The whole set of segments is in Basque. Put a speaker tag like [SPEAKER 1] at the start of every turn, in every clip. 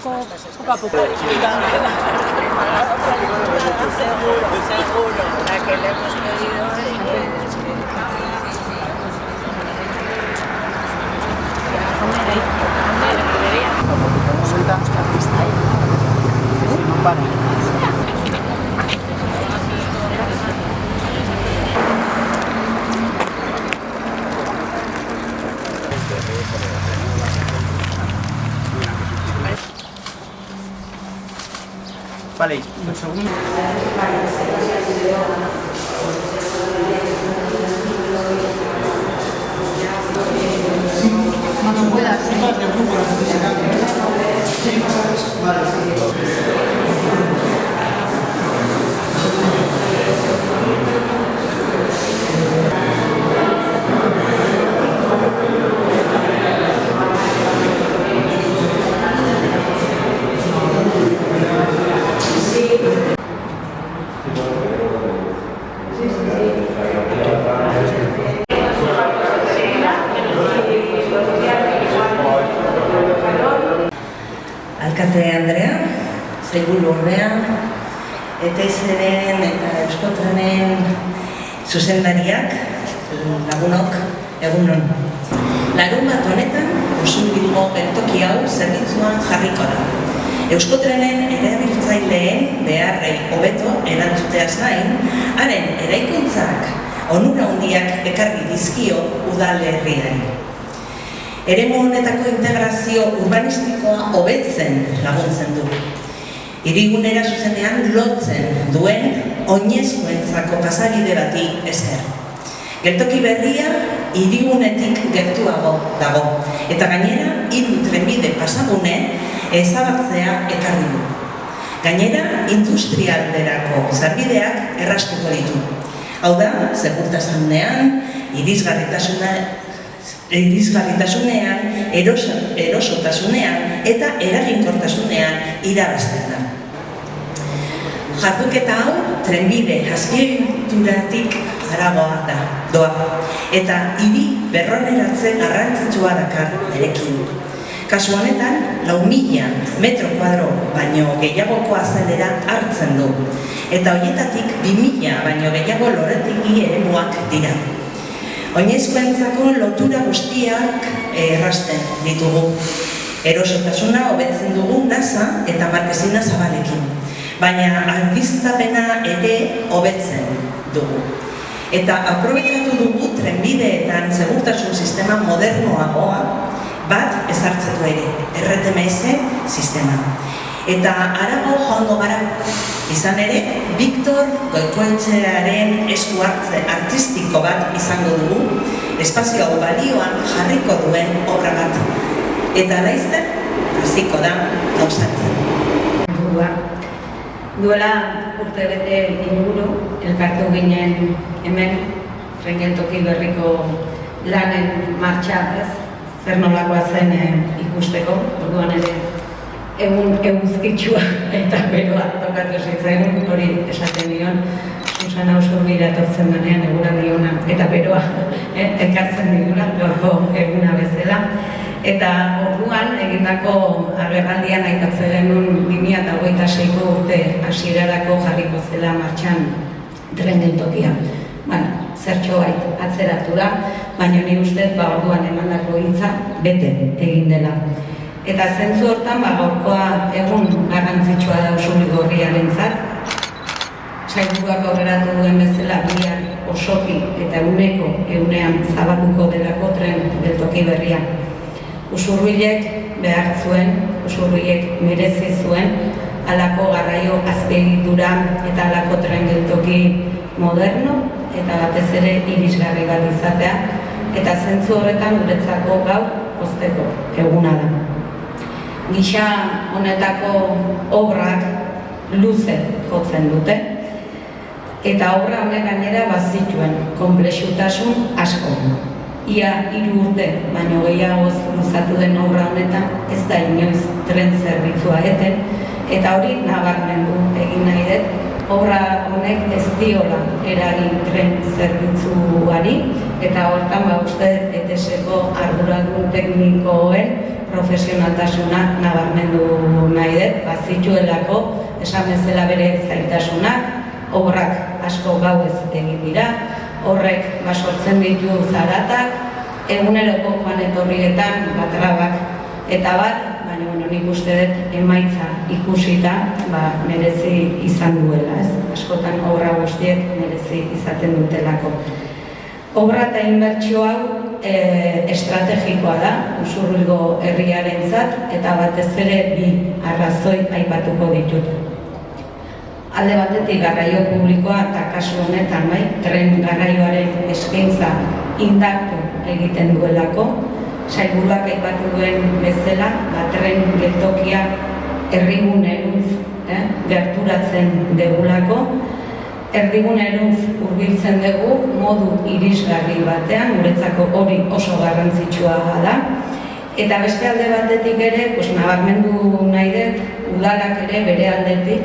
[SPEAKER 1] poco a poco.
[SPEAKER 2] Seguro, la que le hemos pedido es que...
[SPEAKER 3] Vale, un segundo.
[SPEAKER 1] Cuando puedas.
[SPEAKER 4] Alkate Andrea, sailburu ordea, ETS-ren eta Euskotrenen zuzendariak, lagunok, egunon. Larunbat honetan, Usurbilgo geltoki hau zerbitzuan jarriko da. Euskotrenen erabiltzaileen beharrei hobeto erantzuteaz gain, haren eraikuntzak onura handiak ekarri dizkio udalerriari. Eremu honetako integrazio urbanistikoa hobetzen laguntzen du. Hirigunera zuzenean lotzen duen oinezkoentzako pasabide bati esker. Geltoki berria hirigunetik gertuago dago, eta gainera 3 trenbide pasagune ezabatzea ekarri du. Gainera, industrialderako sarbideak erraztuko ditu. Hau da, segurtasunean, irisgarritasunean, erosotasunean eta eraginkortasunean irabazten da. Jarduketa hau trenbide azpiegituratik haragoa doa eta hiri berroneratze garrantzitsua dakar berekin. Kasu honetan, 4.000 metro kuadro baino gehiagoko azelera hartzen du eta horietatik 2.000 baino gehiago loretegi eremuak dira. Oinezkoentzako lotura guztiak errazten ditugu. Erosotasuna hobetzen dugu nasa eta markezina zabalekin, baina albistapena ere hobetzen dugu. Eta aprobetxatu dugu trenbideetan segurtasun sistema modernoagoa bat ezartzeko ere, RTMS sistema. Eta harago joango gara, izan ere, Victor Goikoetxearen esku hartze artistiko bat izango dugu, espazio hau balioan jarriko duen obra bat. Eta laizter, hasiko da gauzatzen.
[SPEAKER 5] Duela urte bete inguru, elkartu ginen hemen, geltoki berriko lanen martxa, zer nolakoa zen ikusteko, orduan ere egun eguzkitsua eta beroa tokatu zitzaigun, hori esaten dion, Susana Usurbira etortzen denean eguraldi ona eta beroa ekartzen digula, gaurko eguna bezala. Eta orduan egindako agerraldian aipatzen genuen 2026ko urte hasierarako jarriko zela martxan tren geltokia. Zertxo bait atzeratu da, baina ni ustez orduan emandako hitza bete egin dela. Eta zentzu hortan, gaurkoa egun garrantzitsua da Usurbilgorriarentzat. Sailburuak aurreratu duen bezala bihar osoki eta egunean zabalduko delako tren geltoki berria. Usurbilek behar zuen, Usurbilek merezi zuen, halako garraio azpiegitura eta halako tren geltoki moderno eta batez ere irisgarri bat izatea, eta zentzu horretan guretzako gaur pozteko eguna da. Gisa honetako obrak luze jotzen dute, eta obra honek gainera bazituen konplexutasun asko. Ia 3 urte baino gehiagoz luzatu den obra honetan ez da inoiz tren zerbitzua eten, eta hori nabarmendu egin nahi dut, obra honek ez diola eragin tren zerbitzuari, eta hortan uste ETS-eko arduradun teknikoen profesionaltasuna nabarmendu nahi bazituelako, esan bezala bere zailtasunak, obrak asko gauez egin dira, horrek sortzen ditu zaratak, eguneroko joan etorrietan trabak eta bat, baina nik uste dut emaitza ikusita merezi izan duela, askotan obra guztiek merezi izaten dutelako. Obra eta inbertsio hau estrategikoa da, Usurbilgo herriarentzat, eta batez ere bi arrazoi aipatuko ditut. Alde batetik garraio publikoa eta kasu honetan tren garraioaren eskaintza indartu egiten duelako, sailburuak aipatu duen bezala, tren geltokia erdigunerantz gerturatzen degulako, erdigunerantz hurbiltzen dugu modu irisgarri batean, guretzako hori oso garrantzitsua da. Eta beste alde batetik ere, nabarmendu nahi dut, udalak ere bere aldetik,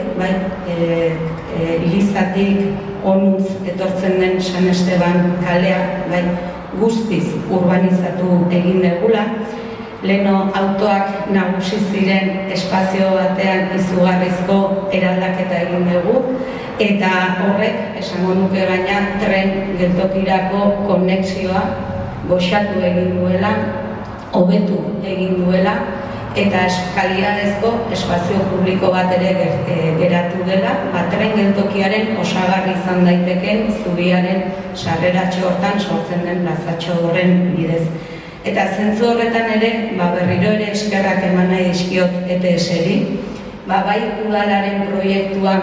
[SPEAKER 5] Ilizatik onuntz etortzen den San Esteban kalea, guztiz urbanizatu egin degula. Leheno autoak nagusi ziren espazio batean izugarrizko eraldaketa egin dugu, eta horrek, esango nuke baina, tren geltokirako konexioa goxatu egin duela, hobetu egin duela, eta kalitatezko espazio publiko bat ere geratu dela, tren geltokiaren osagarri izan daiteken zubiaren sarreratxo hortan sortzen den plazatxo horren bidez. Eta zentzu horretan ere, berriro ere eskerrak eman nahi dizkiot ETS-eri, bai udalaren proiektuan,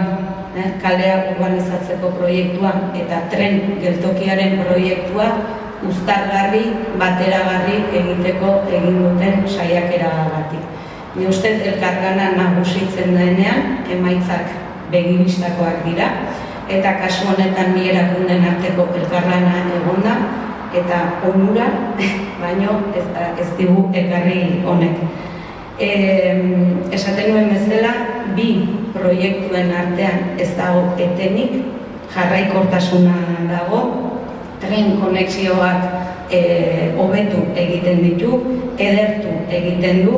[SPEAKER 5] kalea urbanizatzeko proiektuan, eta tren geltokiaren proiektua, uztargarri, bateragarri egiteko egin duten saiakera batik. Ni uste elkarlana nagusitzen denean, emaitzak begibistakoak dira, eta kasu honetan bi erakunden arteko elkarlana egonda, eta onura, baino ez digu ekarri honek. Esaten nuen bezala, bi proiektuen artean ez dago etenik, jarraikortasuna dago, tren konexioak hobetu egiten ditu, edertu egiten du,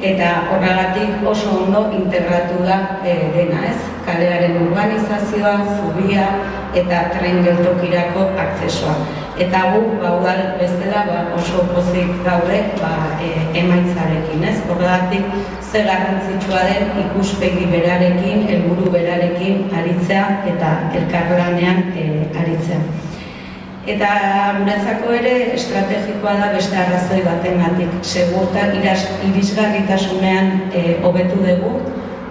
[SPEAKER 5] eta horregatik oso ondo integratu da dena, kalearen urbanizazioa, zubia eta tren geltokirako akzesoa. Eta gu, udal bezala, oso pozik gaude emaitzarekin, horregatik ze garrantzitsua den ikuspegi berarekin, helburu berarekin aritzea eta elkarlanean aritzea. Eta guretzako ere estrategikoa da beste arrazoi batengatik. Irisgarritasunean hobetu dugu,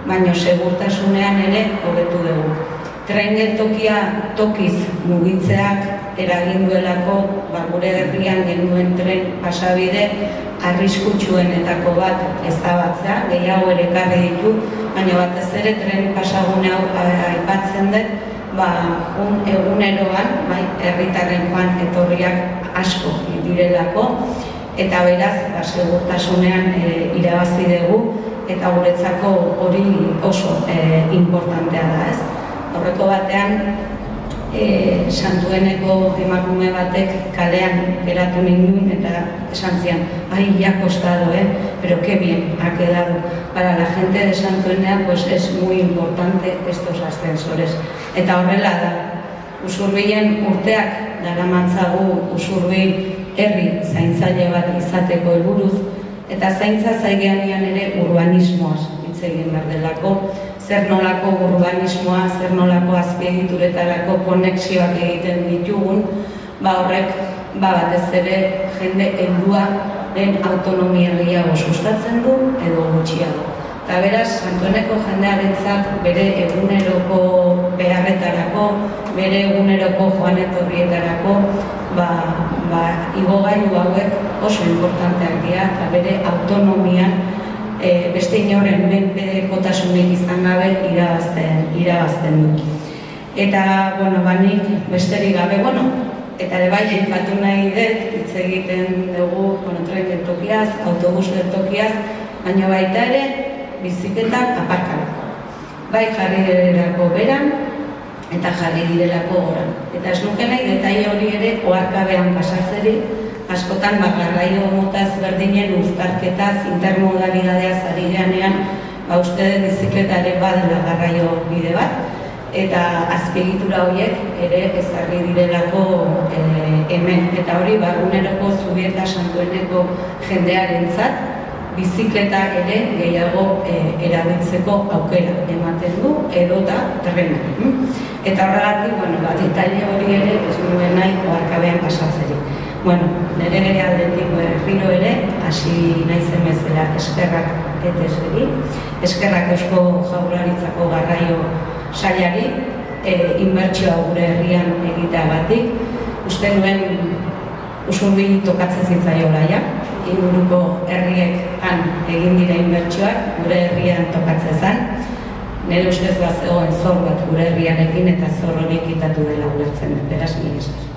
[SPEAKER 5] baina segurtasunean ere hobetu dugu. Tren geltokia tokiz mugitzeak eragin duelako gure herrian genuen tren pasabide arriskutsuenetako bat ezabatzea, gehiago ere ekarri ditu, baina batez ere tren pasagune hau aipatzen dut, eguneroan, herritarren joan etorriak asko direlako, eta beraz, segurtasunean irabazi dugu, eta guretzako hori oso importantea da, ez? Horreko batean, Santueneko emakume batek kalean geratu ninduen eta esan zian, ya ha costado, pero qué bien ha quedado. Para la gente de Santuenea pues es muy importante estos ascensores. Eta horrela da, Usurbilen urteak daramatzagu Usurbil herri zaintzaile bat izateko helburuz, eta zaintza zaigeanian ere urbanismoaz hitz egin behar delako, zer nolako urbanismoa, zer nolako azpiegituretarako konexioak egiten ditugun, horrek batez ere jende helduaren autonomia gehiago sustatzen du edo gutxiago. Eta beraz, Santueneko jendearentzat bere eguneroko beharretarako, bere eguneroko joan etorrietarako, igogailu hauek oso importanteak dira, eta bere autonomian beste inoren menpekotasunik izan gabe irabazten du. Eta, nik besterik gabe, eta ere bai, aipatu nahi dut, hitz egiten dugu tren geltokiaz, autobus geltokiaz, baina baita ere, biziketak aparkalako. Bai jarri direlako beran, eta jarri direlako goran. Eta ez nuke nahi, detaile hori ere, oharkabean pasatzeri, askotan garraio mota ezberdinen uztarketaz, intermodalidadeaz ari ganean, uste dut bizikleta ere badela garraio bide bat, eta azpiegitura horiek ere ezarri direlako hemen. Eta hori barruneroko Zubieta Santueneko jendearentzat bizikleta ere gehiago erabiltzeko aukera ematen du edota trena. Eta horregatik, detaile hori ere ez nuen nahi oharkabean pasatzerik. Nire aldetik berriro ere, hasi naizen bezala eskerrak ETS-eri, eskerrak Eusko Jaurlaritzako garraio sailari, inbertsioa gure herrian egiteagatik. Uste nuen Usurbil tokatzen zitzaiola ja, inguruko herriekan egin dira inbertsioak, gure herrian tokatzen zen. Nire ustez zegoen zor bat gure herriarekin eta zor hori kitatu dela ulertzen, beraz nire esker.